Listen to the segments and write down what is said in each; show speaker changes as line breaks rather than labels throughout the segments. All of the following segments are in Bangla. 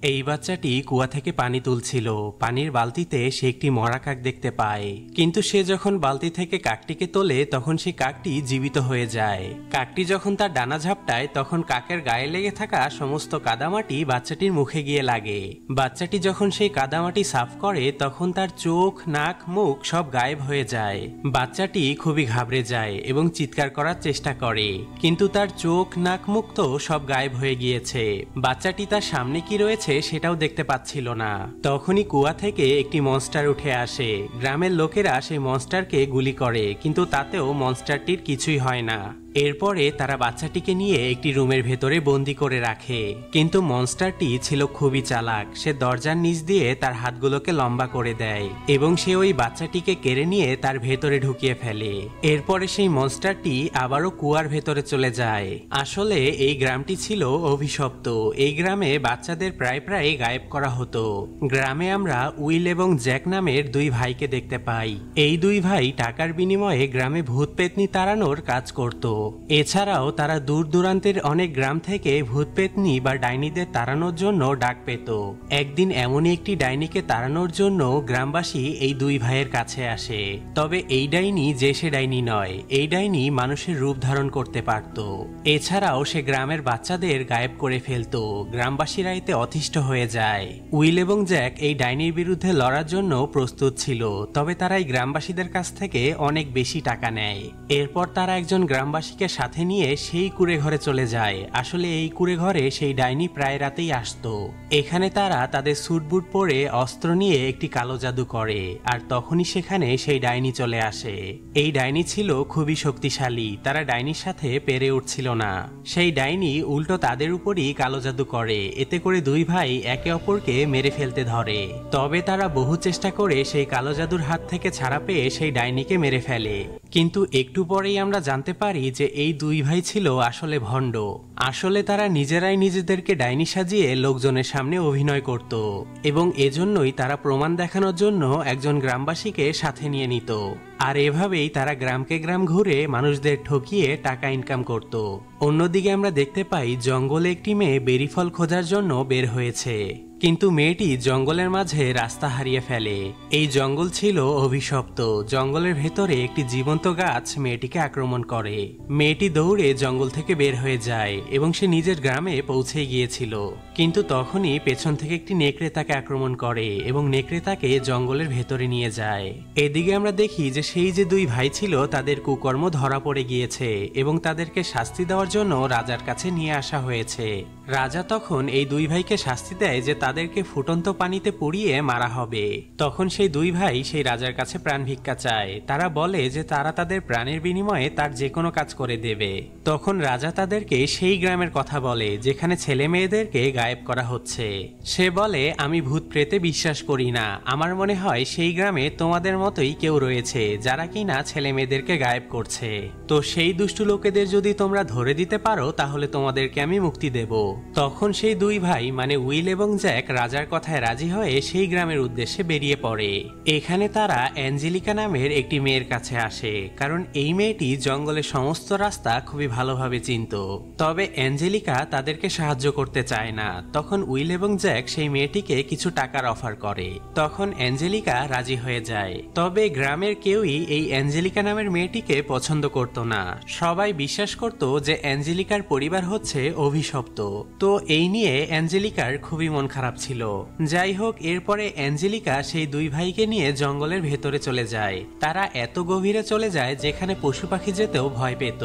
এই বাচ্চাটি কুয়া থেকে পানি তুলছিল। পানির বালতিতে সে একটি মরা কাক দেখতে পায়, কিন্তু সে যখন বালতি থেকে কাকটিকে তোলে তখন সেই কাকটি জীবিত হয়ে যায়। কাকটি যখন তার ডানা ঝাপটায় তখন কাকের গায়ে লেগে থাকা সমস্ত কাদামাটি বাচ্চাটির মুখে গিয়ে লাগে। বাচ্চাটি যখন সেই কাদামাটি সাফ করে তখন তার চোখ, নাক, মুখ সব গায়েব হয়ে যায়। বাচ্চাটি খুবই ঘাবড়ে যায় এবং চিৎকার করার চেষ্টা করে, কিন্তু তার চোখ, নাক, মুখ তো সব গায়েব হয়ে গিয়েছে। বাচ্চাটি তার সামনে কি রয়েছে সেটাও দেখতে পাচ্ছিল না। তখনই কুয়া থেকে একটি মনস্টার উঠে আসে। গ্রামের লোকেরা সেই মনস্টারকে গুলি করে, কিন্তু তাতেও মনস্টারটির কিছুই হয় না। এরপরে তারা বাচ্চাটিকে নিয়ে একটি রুমের ভেতরে বন্দি করে রাখে, কিন্তু মনস্টারটি ছিল খুবই চালাক। সে দরজার নিচ দিয়ে তার হাতগুলোকে লম্বা করে দেয় এবং সে ওই বাচ্চাটিকে কেড়ে নিয়ে তার ভেতরে ঢুকিয়ে ফেলে। এরপরে সেই মনস্টারটি আবারও কুয়ার ভেতরে চলে যায়। আসলে এই গ্রামটি ছিল অভিশপ্ত। এই গ্রামে বাচ্চাদের প্রায় প্রায় গায়েব করা হতো। গ্রামে আমরা উইল এবং জ্যাক নামের দুই ভাইকে দেখতে পাই। এই দুই ভাই টাকার বিনিময়ে গ্রামে ভূত পেতনি তাড়ানোর কাজ করত। এছাড়াও তারা দূর দূরান্তের অনেক গ্রাম থেকে ভূত পেতনি বা ডাইনিদের তাড়ানোর জন্য ডাক পেত। একদিন এমনই একটি ডাইনিকে তাড়ানোর জন্য গ্রামবাসী এই দুই ভাইয়ের কাছে আসে। তবে এই ডাইনি যে সে ডাইনি নয়, এই ডাইনি মানুষের রূপ ধারণ করতে পারত। এছাড়াও সে গ্রামের বাচ্চাদের গায়েব করে ফেলত। গ্রামবাসীরা এতে অতিষ্ঠ হয়ে যায়। উইল এবং জ্যাক এই ডাইনির বিরুদ্ধে লড়ার জন্য প্রস্তুত ছিল, তবে তারা এই গ্রামবাসীদের কাছ থেকে অনেক বেশি টাকা নেয়। এরপর তারা একজন গ্রামবাসীকে সাথে নিয়ে সেই কুঁড়ে ঘরে চলে যায়। আসলে এই কুঁড়ে ঘরে সেই ডাইনি প্রায় রাতেই আসতো। এখানে তারা তাদের স্যুটবুট পরে অস্ত্র নিয়ে একটি কালো জাদু করে, আর তখনই সেখানে সেই ডাইনি চলে আসে। এই ডাইনি ছিল খুবই শক্তিশালী। তারা ডাইনির সাথে পেরে উঠছিল না। সেই ডাইনি উল্টো তাদের উপরই কালো জাদু করে। এতে করে দুই ভাই একে অপরকে মেরে ফেলতে ধরে। তবে তারা বহু চেষ্টা করে সেই কালো জাদুর হাত থেকে ছাড়া পেয়ে সেই ডাইনিকে মেরে ফেলে। কিন্তু একটু পরেই আমরা জানতে পারি যে এই দুই ভাই ছিল আসলে ভণ্ড। আসলে তারা নিজেরাই নিজেদেরকে ডাইনি সাজিয়ে লোকজনের সামনে অভিনয় করত, এবং এজন্যই তারা প্রমাণ দেখানোর জন্য একজন গ্রামবাসীকে সাথে নিয়ে নিত। আর এভাবেই তারা গ্রামকে গ্রাম ঘুরে মানুষদের ঠকিয়ে টাকা ইনকাম করত। অন্যদিকে আমরা দেখতে পাই জঙ্গলে একটি মেয়ে বেরি ফল খোঁজার জন্য বের হয়েছে, কিন্তু মেয়েটি জঙ্গলের মাঝে রাস্তা হারিয়ে ফেলে। এই জঙ্গল ছিল অভিশপ্ত। জঙ্গলের ভেতরে একটি জীবন্ত গাছ মেয়েটিকে আক্রমণ করে। মেয়েটি দৌড়ে জঙ্গল থেকে বের হয়ে যায় এবং সে নিজের গ্রামে পৌঁছে গিয়েছিল, কিন্তু তখনই পেছন থেকে একটি নেকড়ে তাকে আক্রমণ করে এবং নেকড়ে তাকে জঙ্গলের ভেতরে নিয়ে যায়। এদিকে আমরা দেখি যে সেই যে দুই ভাই ছিল তাদের কুকর্ম ধরা পড়ে গিয়েছে এবং তাদেরকে শাস্তি দেওয়ার জন্য রাজার কাছে নিয়ে আসা হয়েছে। রাজা তখন এই দুই ভাইকে শাস্তি দেয় যে তাদেরকে ফুটন্ত পানিতে পুড়িয়ে মারা হবে। তখন সেই দুই ভাই সেই রাজার কাছে প্রাণ ভিক্ষা চায়। তারা বলে যে তারা তাদের প্রাণের বিনিময়ে তার যে কোনো কাজ করে দেবে। তখন রাজা তাদেরকে সেই গ্রামের কথা বলে যেখানে ছেলে মেয়েদেরকে গায়েব করা হচ্ছে। সে বলে, আমি ভূত প্রেতে বিশ্বাস করি না। আমার মনে হয় সেই গ্রামে তোমাদের মতোই কেউ রয়েছে যারা কিনা ছেলে মেয়েদেরকে গায়েব করছে। তো সেই দুষ্টু লোকেদের যদি তোমরা ধরে দিতে পারো তাহলে তোমাদেরকে আমি মুক্তি দেব। তখন সেই দুই ভাই মানে উইল এবং জ্যাক রাজার কথায় রাজি হয়ে সেই গ্রামের উদ্দেশ্যে বেরিয়ে পড়ে। এখানে তারা অ্যাঞ্জেলিকা নামের একটি মেয়ের কাছে আসে, কারণ এই মেয়েটি জঙ্গলের সমস্ত রাস্তা খুবই ভালোভাবে চিনত। তবে অ্যাঞ্জেলিকা তাদেরকে সাহায্য করতে চায় না। তখন উইল এবং জ্যাক সেই মেয়েটিকে কিছু টাকার অফার করে। তখন অ্যাঞ্জেলিকা রাজি হয়ে যায়। তবে গ্রামের কেউই এই অ্যাঞ্জেলিকা নামের মেয়েটিকে পছন্দ করত না। সবাই বিশ্বাস করত যে অ্যাঞ্জেলিকার পরিবার হচ্ছে অভিশপ্ত। তো এই নিয়ে অ্যাঞ্জেলিকার খুবই মন খারাপ ছিল। যাই হোক, এরপরে অ্যাঞ্জেলিকা সেই দুই ভাইকে নিয়ে জঙ্গলের ভেতরে চলে যায়। তারা এত গভীরে চলে যায় যেখানে পশু পাখি যেতেও ভয় পেত।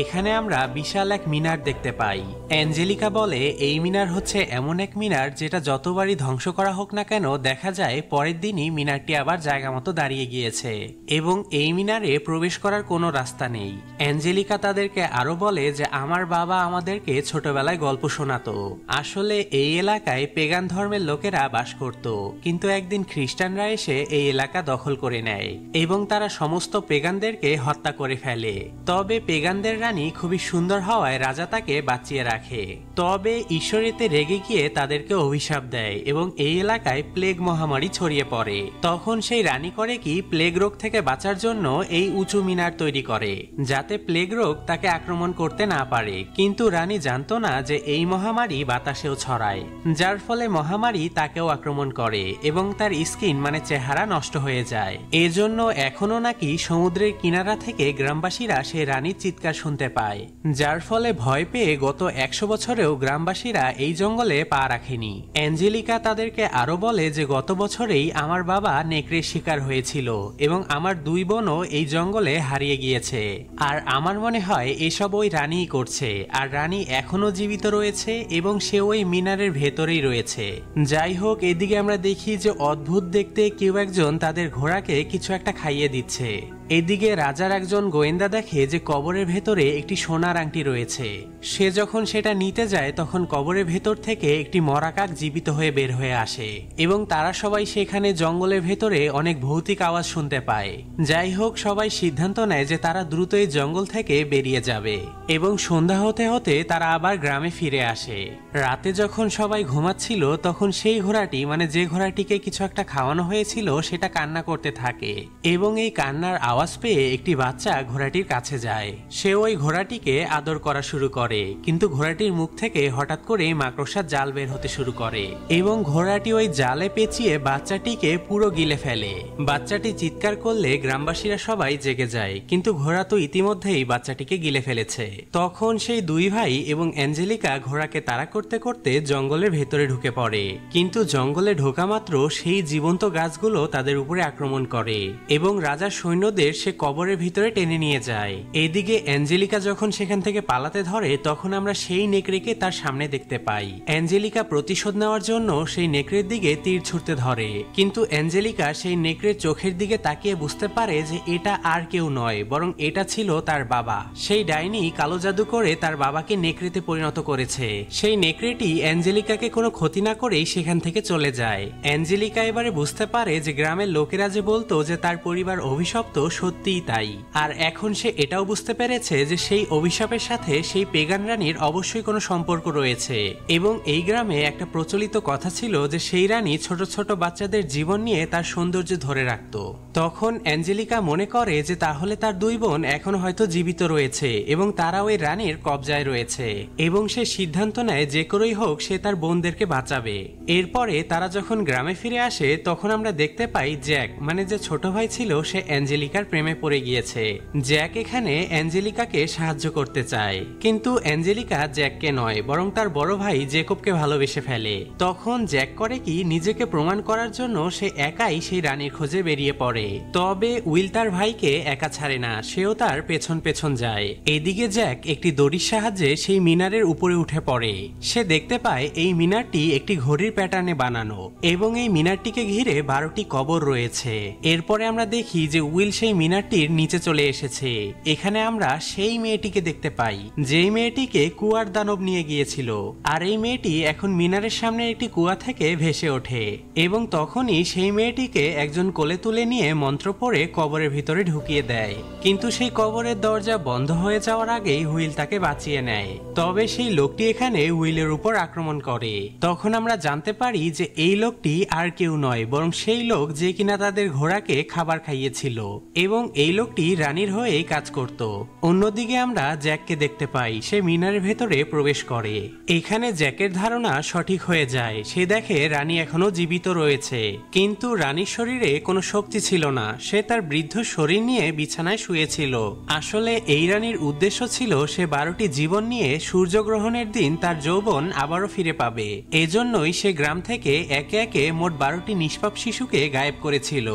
এখানে আমরা বিশাল এক মিনার দেখতে পাই। অ্যাঞ্জেলিকা বলে এই মিনার হচ্ছে এমন এক মিনার যেটা যতবারই ধ্বংস করা হোক না কেন দেখা যায় পরের দিনই মিনারটি আবার জায়গা মতো দাঁড়িয়ে গিয়েছে, এবং এই মিনারে প্রবেশ করার কোনো রাস্তা নেই। অ্যাঞ্জেলিকা তাদেরকে আরো বলে যে আমার বাবা আমাদেরকে ছোটবেলায় গল্প শোনাতো। আসলে এই এলাকায় পেগান ধর্মের লোকেরা বাস করত, কিন্তু একদিন খ্রিস্টানরা এসে এই এলাকা দখল করে নেয় এবং তারা সমস্ত পেগানদেরকে হত্যা করে ফেলে। তবে পেগানদের রানী খুবই সুন্দর হওয়ায় রাজা তাকে বাঁচিয়ে রাখে। তবে ঈশ্বর এতে রেগে গিয়ে তাদেরকে অভিশাপ দেয় এবং এই এলাকায় প্লেগ মহামারী ছড়িয়ে পড়ে। তখন সেই রানী করে কি প্লেগ রোগ থেকে বাঁচার জন্য এই উঁচু মিনার তৈরি করে, যাতে প্লেগ রোগ তাকে আক্রমণ করতে না পারে। কিন্তু রানী জানতো না যে এই মহামারী বাতাসেও ছড়ায়, যার ফলে মহামারী তাকেও আক্রমণ করে এবং তার স্কিন মানে চেহারা নষ্ট হয়ে যায়। এজন্য এখনো নাকি সমুদ্রের কিনারা থেকে গ্রামবাসীরা সে রানীর চিৎকার শুনতে পায়, যার ফলে ভয় পেয়ে গত 100 বছরেও গ্রামবাসীরা এই জঙ্গলে পা রাখেনি। অ্যাঞ্জেলিকা তাদেরকে আরো বলে যে গত বছরেই আমার বাবা নেকড়ের শিকার হয়েছিল এবং আমার 2 বোনও এই জঙ্গলে হারিয়ে গিয়েছে, আর আমার মনে হয় এসব ওই রানীই করছে, আর রানী এখনো জীবিত রয়েছে এবং সে ওই মিনারের ভেতরেই রয়েছে। যাই হোক, এদিকে আমরা দেখি যে অদ্ভুত দেখতে কেউ একজন তাদের ঘোড়াকে কিছু একটা খাইয়ে দিচ্ছে। এদিকে রাজার একজন গোয়েন্দা দেখে যে কবরের ভেতরে একটি সোনার আংটি রয়েছে। সে যখন সেটা নিতে যায় তখন কবরের ভেতর থেকে একটি মরা কাক জীবিত হয়ে বের হয়ে আসে এবং তারা সবাই সেখানে জঙ্গলের ভেতরে অনেক ভৌতিক আওয়াজ শুনতে পায়। যাই হোক, সবাই সিদ্ধান্ত নেয় যে তারা দ্রুত এই জঙ্গল থেকে বেরিয়ে যাবে এবং সন্ধ্যা হতে হতে তারা আবার গ্রামে ফিরে আসে। রাতে যখন সবাই ঘুমাচ্ছিল তখন সেই ঘোড়াটি মানে যে ঘোড়াটিকে কিছু একটা খাওয়ানো হয়েছিল সেটা কান্না করতে থাকে এবং এই কান্নার আওয়াজ পেয়ে একটি বাচ্চা ঘোড়াটির কাছে যায়। সে ওই ঘোড়াটিকে আদর করা শুরু করে, কিন্তু ঘোড়াটির মুখ থেকে হঠাৎ করে মাকড়সার জাল বের হতে শুরু করে এবং ঘোড়াটি ওই জালে পেঁচিয়ে বাচ্চাটিকে পুরো গিলে ফেলে। বাচ্চাটি চিৎকার করলে গ্রামবাসীরা সবাই জেগে যায়, কিন্তু ঘোড়া তো ইতিমধ্যেই বাচ্চাটিকে গিলে ফেলেছে। তখন সেই 2 ভাই এবং অ্যাঞ্জেলিকা ঘোড়াকে তাড়া করতে করতে জঙ্গলের ভেতরে ঢুকে পড়ে, কিন্তু জঙ্গলে ঢোকা মাত্র সেই জীবন্ত গাছগুলো তাদের উপরে আক্রমণ করে এবং রাজার সৈন্যদের সে কবরের ভিতরে টেনে নিয়ে যায়। এদিকে অ্যাঞ্জেলিকা যখন সেখান থেকে পালাতে ধরে তখন আমরা সেই নেকড়েকে তার সামনে দেখতে পাই। অ্যাঞ্জেলিকা প্রতিশোধ নেওয়ার জন্য সেই নেকড়ের দিকে তীর ছুঁড়তে ধরে, কিন্তু অ্যাঞ্জেলিকা সেই নেকড়ের চোখের দিকে তাকিয়ে বুঝতে পারে যে এটা আর কেউ নয়, বরং এটা ছিল তার বাবা। সেই ডাইনি কালো জাদু করে তার বাবাকে নেকড়েতে পরিণত করেছে। সেই নেকড়েটি অ্যাঞ্জেলিকাকে কোনো ক্ষতি না করেই সেখান থেকে চলে যায়। অ্যাঞ্জেলিকা এবারে বুঝতে পারে যে গ্রামের লোকেরা যে বলতো যে তার পরিবার অভিশপ্ত সত্যিই তাই, আর এখন সে এটাও বুঝতে পেরেছে যে সেই অভিশাপের সাথে সেই পেগান রানীর অবশ্যই কোনো সম্পর্ক রয়েছে এবং এই গ্রামে একটা প্রচলিত কথা ছিল যে সেই রানী ছোট ছোট বাচ্চাদের জীবন নিয়ে তার সৌন্দর্য ধরে রাখত। তখন অ্যাঞ্জেলিকা মনে করে যে তাহলে তার 2 বোন এখন হয়তো জীবিত রয়েছে এবং তারা ওই রানীর কবজায় রয়েছে এবং সে সিদ্ধান্ত নেয় যে করেই হোক সে তার বোনদেরকে বাঁচাবে। এরপরে তারা যখন গ্রামে ফিরে আসে তখন আমরা দেখতে পাই জ্যাক মানে যে ছোট ভাই ছিল সে অ্যাঞ্জেলিকার প্রেমে পড়ে গিয়েছে। জ্যাক এখানে অ্যাঞ্জেলিকাকে সাহায্য করতে চায়, কিন্তু অ্যাঞ্জেলিকা জ্যাককে নয় বরং তার বড় ভাই জেকবকে ভালোবেসে ফেলে। তখন জ্যাক করে কি নিজেকে প্রমাণ করার জন্য সে একাই সেই রানীর খোঁজে বেরিয়ে পড়ে। তবে উইল তার ভাইকে একা ছাড়ে না, সেও তার পেছন পেছন যায়। এদিকে জ্যাক একটি দড়ির সাহায্যে সেই মিনারের উপরে উঠে পড়ে। সে দেখতে পায় এই মিনারটি একটি ঘড়ির প্যাটার্নে বানানো এবং এই মিনারটিকে ঘিরে 12টি কবর রয়েছে। এরপরে আমরা দেখি যে উইল সেই মিনারটির নিচে চলে এসেছে। এখানে আমরা সেই মেয়েটিকে দেখতে পাই যেই মেয়েটিকে কুয়ার দানব নিয়ে গিয়েছিল, আর এই মেয়েটি এখন মিনারের সামনে একটি কুয়া থেকে ভেসে ওঠে এবং তখনই সেই মেয়েটিকে একজন কোলে তুলে নিয়ে মন্ত্র পড়ে কবরের ভিতরে ঢুকিয়ে দেয়, কিন্তু সেই কবরের দরজা বন্ধ হয়ে যাওয়ার আগেই হুইল তাকে বাঁচিয়ে নেয়। তবে সেই লোকটি এখানে হুইলের উপর আক্রমণ করে। তখন আমরা জানতে পারি যে এই লোকটি আর কেউ নয় বরং সেই লোক যে কিনা তাদের ঘোড়াকে খাবার খাইয়েছিল এবং এই লোকটি রানীর হয়েই কাজ করত। অন্যদিকে আমরা জ্যাককে দেখতে পাই, সে মিনারের ভেতরে প্রবেশ করে। এখানে জ্যাকের ধারণা সঠিক হয়ে যায়, সে দেখে রানী এখনো জীবিত রয়েছে, কিন্তু রানীর শরীরে কোনো শক্তি ছিল না, সে তার বৃদ্ধ শরীর নিয়ে বিছানায় শুয়েছিল। আসলে এই রানীর উদ্দেশ্য ছিল সে 12টি জীবন নিয়ে সূর্যগ্রহণের দিন তার যৌবন আবারও ফিরে পাবে। এজন্যই সে গ্রাম থেকে একে একে মোট 12টি নিষ্পাপ শিশুকে গায়েব করেছিল।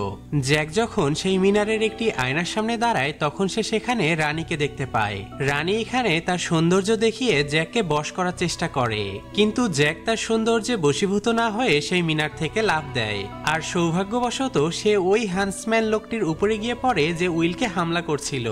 জ্যাক যখন সেই মিনারের একটি আয়নার সামনে দাঁড়ায় তখন সে সেখানে রানীকে দেখতে পায়। রানী এখানে তার সৌন্দর্য দেখিয়ে জ্যাককে বশ করার চেষ্টা করে, কিন্তু জ্যাক তার সৌন্দর্যে বশীভূত না হয়ে সেই মিনার থেকে লাফ দেয়, আর সৌভাগ্যবশত সে ওই হান্সম্যান লোকটির উপরে গিয়ে পড়ে যে উইলকে হামলা করছিল,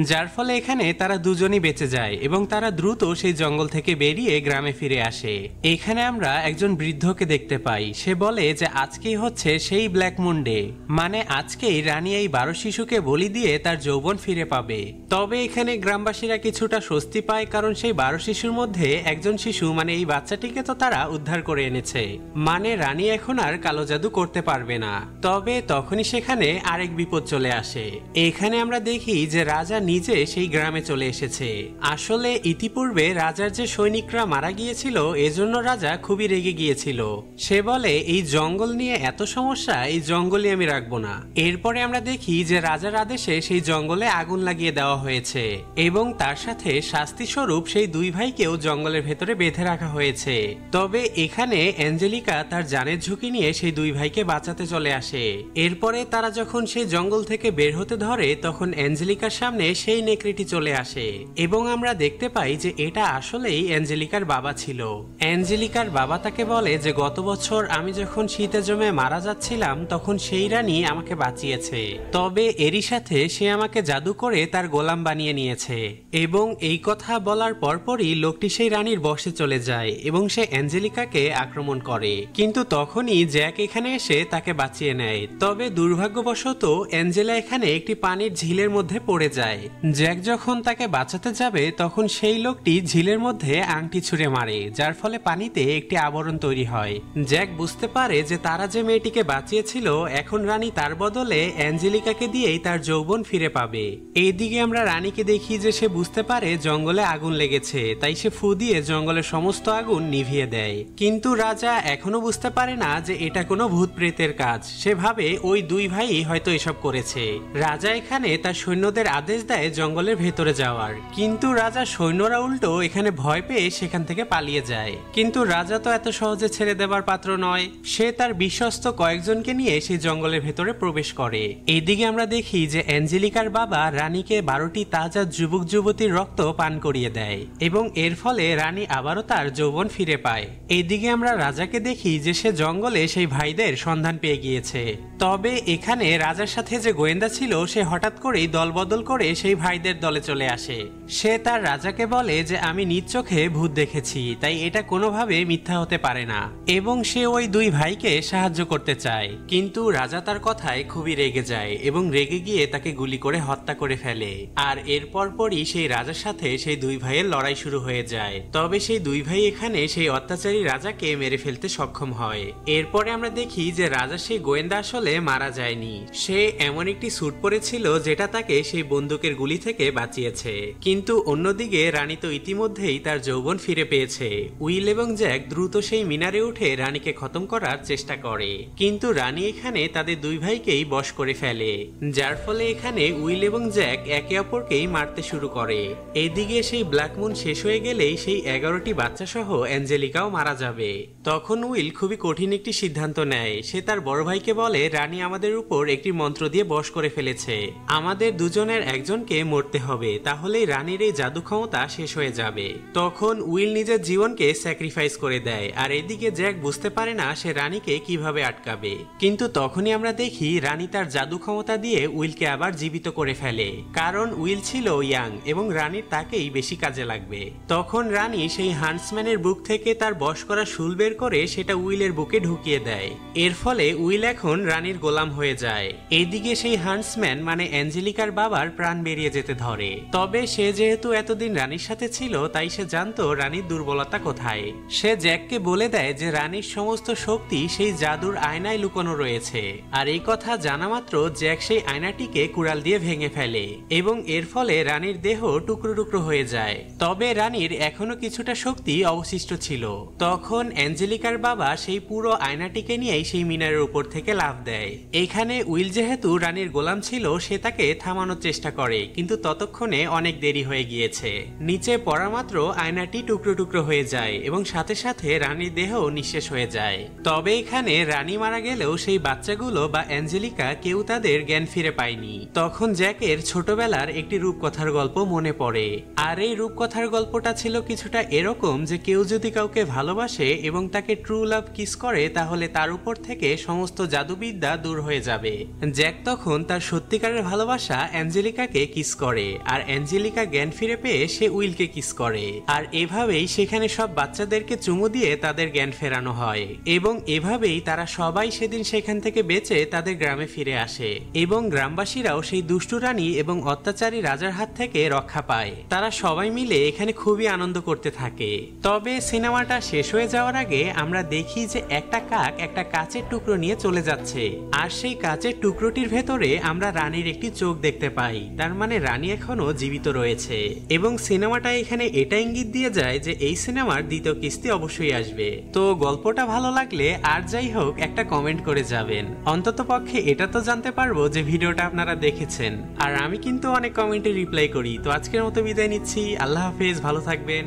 যার ফলে এখানে তারা দুজনই বেঁচে যায় এবং তারা দ্রুত সেই জঙ্গল থেকে বেরিয়ে গ্রামে ফিরে আসে। এখানে আমরা একজন বৃদ্ধকে দেখতে পাই, সে বলে যে আজকেই হচ্ছে সেই ব্ল্যাক মুন ডে, মানে আজকেই রানী এই 12 শিশুকে বলি দিয়ে তার যৌবন ফিরে পাবে। তবে এখানে গ্রামবাসীরা কিছুটা স্বস্তি পায়, কারণ কারণ সেই 12 শিশুর মধ্যে একজন শিশু মানে এই বাচ্চাটিকে তো তারা উদ্ধার করে এনেছে, মানে রানী এখন আর কালো জাদু করতে পারবে না। তবে তখনই সেখানে আরেক বিপদ চলে আসে। এখানে আমরা দেখি যে রাজা নিজে সেই গ্রামে চলে এসেছে। আসলে ইতিপূর্বে রাজার যে সৈনিকরা মারা গিয়েছিল এজন্য রাজা খুবই রেগে গিয়েছিল। সে বলে এই জঙ্গল নিয়ে এত সমস্যা, এই জঙ্গলে আমি রাখবো না। এরপরে আমরা দেখি যে রাজার আদেশে সেই জঙ্গলে আগুন লাগিয়ে দেওয়া হয়েছে এবং তার সাথে শাস্তি স্বরূপ সেই দুই ভাইকেও জঙ্গলের ভেতরে বেঁধে রাখা হয়েছে। তবে এখানে অ্যাঞ্জেলিকা তার জানের ঝুঁকি নিয়ে সেই দুই ভাইকে বাঁচাতে চলে আসে। এরপরে তারা যখন সেই জঙ্গল থেকে বের হতে ধরে তখন অ্যাঞ্জেলিকার সামনে সেই নেকড়েটি চলে আসে এবং আমরা দেখতে পাই যে এটা আসলেই অ্যাঞ্জেলিকার বাবা ছিল। অ্যাঞ্জেলিকার বাবা তাকে বলে যে গত বছর আমি যখন শীতে জমে মারা যাচ্ছিলাম তখন সেই রানী আমাকে বাঁচিয়েছে, তবে এরই সাথে সে আমাকে জাদু করে তার গোলাম বানিয়ে নিয়েছে। এবং এই কথা বলার পরপরই লোকটি সেই রানীর বশে চলে যায় এবং সে অ্যাঞ্জেলিকাকে আক্রমণ করে, কিন্তু তখনই জ্যাক এখানে এসে তাকে বাঁচিয়ে নেয়। তবে দুর্ভাগ্যবশত অ্যাঞ্জেলা এখানে একটি পানির ঝিলের মধ্যে পড়ে যায়। জ্যাক যখন তাকে বাঁচাতে যাবে তখন সেই লোকটি ঝিলের মধ্যে আংটি ছুঁড়ে মারে, যার ফলে পানিতে একটি আবরণ তৈরি হয়। জ্যাক বুঝতে পারে যে তারা যে মেয়েটিকে বাঁচিয়েছিল এখন রানী তার বদলে অ্যাঞ্জেলিকাকে দিয়েই তার যৌবন ফিরে পাবে। এইদিকে আমরা রানীকে দেখি যে সে বুঝতে পারে জঙ্গলে আগুন লেগেছে, তাই সে ফু দিয়ে জঙ্গলের সমস্ত আগুন নিভিয়ে দেয়। কিন্তু রাজা এখনো বুঝতে পারে না যে এটা কোনো ভূত প্রেতের কাজ। সে ভাবে ওই দুই ভাই হয়তো এসব করেছে। রাজা এখানে তার সৈন্যদের আদেশ দেয় জঙ্গলের ভেতরে যাওয়ার, কিন্তু রাজা সৈন্যরা উল্টো এখানে ভয় পেয়ে সেখান থেকে পালিয়ে যায়। কিন্তু রাজা তো এত সহজে ছেড়ে দেবার পাত্র নয়। সে তার বিশ্বস্ত কয়েকজনকে নিয়ে সেই জঙ্গলের ভেতরে প্রবেশ করে। এইদিকে আমরা দেখি যে অ্যাঞ্জেলিকার বাবা রানীকে 12টি তাজা যুবক যুবতীর রক্ত পান করিয়ে দেয় এবং এর ফলে রানী আবারও তার যৌবন ফিরে পায়। এইদিকে আমরা রাজাকে দেখি যে সে জঙ্গলে সেই ভাইদের সন্ধান পেয়ে গিয়েছে। তবে এখানে রাজার সাথে যে গোয়েন্দা ছিল সে হঠাৎ করেই দলবদল করে সেই ভাইদের দলে চলে আসে। সে তার রাজাকে বলে যে আমি নিজ চোখে ভূত দেখেছি, তাই এটা কোনোভাবে মিথ্যা হতে পারে না, এবং সে ওই দুই ভাইকে সাহায্য করতে চায়। কিন্তু রাজা তার কথায় খুবই রেগে যায় এবং রেগে গিয়ে তাকে গুলি করে হত্যা করে ফেলে। আর এরপর পরই সেই রাজার সাথে সেই দুই ভাইয়ের লড়াই শুরু হয়ে যায়। তবে সেই দুই ভাই এখানে সেই অত্যাচারী রাজাকে মেরে ফেলতে সক্ষম হয়। এরপরে আমরা দেখি যে রাজা সেই গোয়েন্দা আসলে মারা যায়নি, সে এমন একটি স্যুট পরেছিল যেটা তাকে সেই বন্দুকের গুলি থেকে বাঁচিয়েছে। কিন্তু অন্যদিকে রানী তো ইতিমধ্যেই তার যৌবন ফিরে পেয়েছে। উইল এবং জ্যাক দ্রুত সেই মিনারে উঠে রানীকে খতম করার চেষ্টা করে, কিন্তু রানী এখানে তাদের দুই ভাইকেই বশ করে ফেলে, যার ফলে এখানে উইল এবং জ্যাক একে অপরকেই মারতে শুরু করে। এদিকে সেই ব্ল্যাক মুন শেষ হয়ে গেলেই সেই 11টি বাচ্চা সহ অ্যাঞ্জেলিকাও মারা যাবে। তখন উইল খুবই কঠিন একটি সিদ্ধান্ত নেয়। সে তার বড় ভাইকে বলে রানী আমাদের উপর একটি মন্ত্র দিয়ে বশ করে ফেলেছে, আমাদের দুজনের একজনকে মরতে হবে, তাহলেই রানীর এই জাদু ক্ষমতা শেষ হয়ে যাবে। তখন উইল নিজের জীবনকে স্যাক্রিফাইস করে দেয়, আর এদিকে জ্যাক বুঝতে পারে না সে রানীকে কিভাবে আটকাবে। কিন্তু তখনই আমরা দেখি রানী তার জাদু ক্ষমতা দিয়ে উইলকে আবার জীবিত করে ফেলে, কারণ উইল ছিল ইয়াং এবং রানীর তাকেই বেশি কাজে লাগবে। তখন রানী সেই হান্টসম্যানের বুক থেকে তার বশ করা শুল বের করে সেটা উইলের বুকে ঢুকিয়ে দেয়। এর ফলে উইল এখন রানীর গোলাম হয়ে যায়। এদিকে সেই হান্টসম্যান মানে অ্যাঞ্জেলিকার বাবার প্রাণ বেরিয়ে যেতে ধরে। তবে সে যেহেতু এতদিন রানীর সাথে ছিল তাই সে জানতো রানীর দুর্বলতা কোথায়। সে জ্যাককে বলে দেয় যে রানীর সমস্ত শক্তি সেই জাদুর আয়নায় লুকোনো রয়েছে, আর এই কথা জানা মাত্র জ্যাক সেই আয়নাটিকে কুড়াল দিয়ে ভেঙে ফেলে এবং এর ফলে রানীর দেহ টুকরো টুকরো হয়ে যায়। তবে রানীর এখনো কিছুটা শক্তি অবশিষ্ট ছিল। তখন অ্যাঞ্জেলিকার বাবা সেই পুরো আয়নাটিকে নিয়েই সেই মিনারের উপর থেকে লাফ দেয়। এখানে উইল যেহেতু রানীর গোলাম ছিল সে তাকে থামানোর চেষ্টা করে, কিন্তু ততক্ষণে অনেক দেরি হয়ে গিয়েছে। নিচে পড়া মাত্র আয়নাটি টুকরো টুকরো হয়ে যায় এবং সাথে সাথে রানীর দেহ নিঃশেষ হয়ে যায়। তবে এখানে রানী মারা গেলেও সেই বাচ্চাগুলো বা অ্যাঞ্জেলিকা কেউ তাদের জ্ঞান ফিরে পায়নি। তখন জ্যাকের ছোটবেলার একটি রূপকথার গল্প মনে পড়ে, আর এই রূপকথার গল্পটা ছিল কিছুটা এরকম যে কেউ যদি কাউকে ভালোবাসে এবং তাকে ট্রু লাভ কিস করে তাহলে তার উপর থেকে সমস্ত জাদুবিদ্যা দূর হয়ে যাবে। জ্যাক তখন তার সত্যিকারের ভালোবাসা অ্যাঞ্জেলিকাকে কিস করে, আর অ্যাঞ্জেলিকা জ্ঞান ফিরে পেয়ে সে উইলকে কিস করে, আর এভাবেই সেখানে সব বাচ্চাদেরকে চুমু দিয়ে তাদের জ্ঞান ফেরানো হয় এবং এভাবেই তারা সবাই সেদিন সেখান থেকে বেঁচে তাদের গ্রামে ফিরে আসে এবং গ্রামবাসীরাও সেই দুষ্টু রানী এবং অত্যাচারী রাজার হাত থেকে রক্ষা পায়। তারা সবাই মিলে এখানে খুবই আনন্দ করতে থাকে। তবে সিনেমাটা শেষ হয়ে যাওয়ার আগে আমরা দেখি যে একটা কাক একটা কাচের টুকরো নিয়ে চলে যাচ্ছে, আর সেই কাচের টুকরোটির ভেতরে আমরা রানীর একটি চোখ দেখতে পাই। তার মানে রানী এখনো জীবিত রয়েছে, এবং সিনেমাটা এখানে এটা ইঙ্গিত দিয়ে যায় যে এই সিনেমার দ্বিতীয় কিস্তি অবশ্যই আসবে। তো গল্পটা ভালো লাগলে আর যাই হোক একটা কমেন্ট করে যাবেন, অন্তত পক্ষে এটা তো জানতে পারবো যে ভিডিওটা আপনারা দেখেছেন। আর আমি কিন্তু অনেক কমেন্টে রিপ্লাই করি। তো আজকের মতো বিদায় নিচ্ছি, আল্লাহ হাফেজ, ভালো থাকবেন।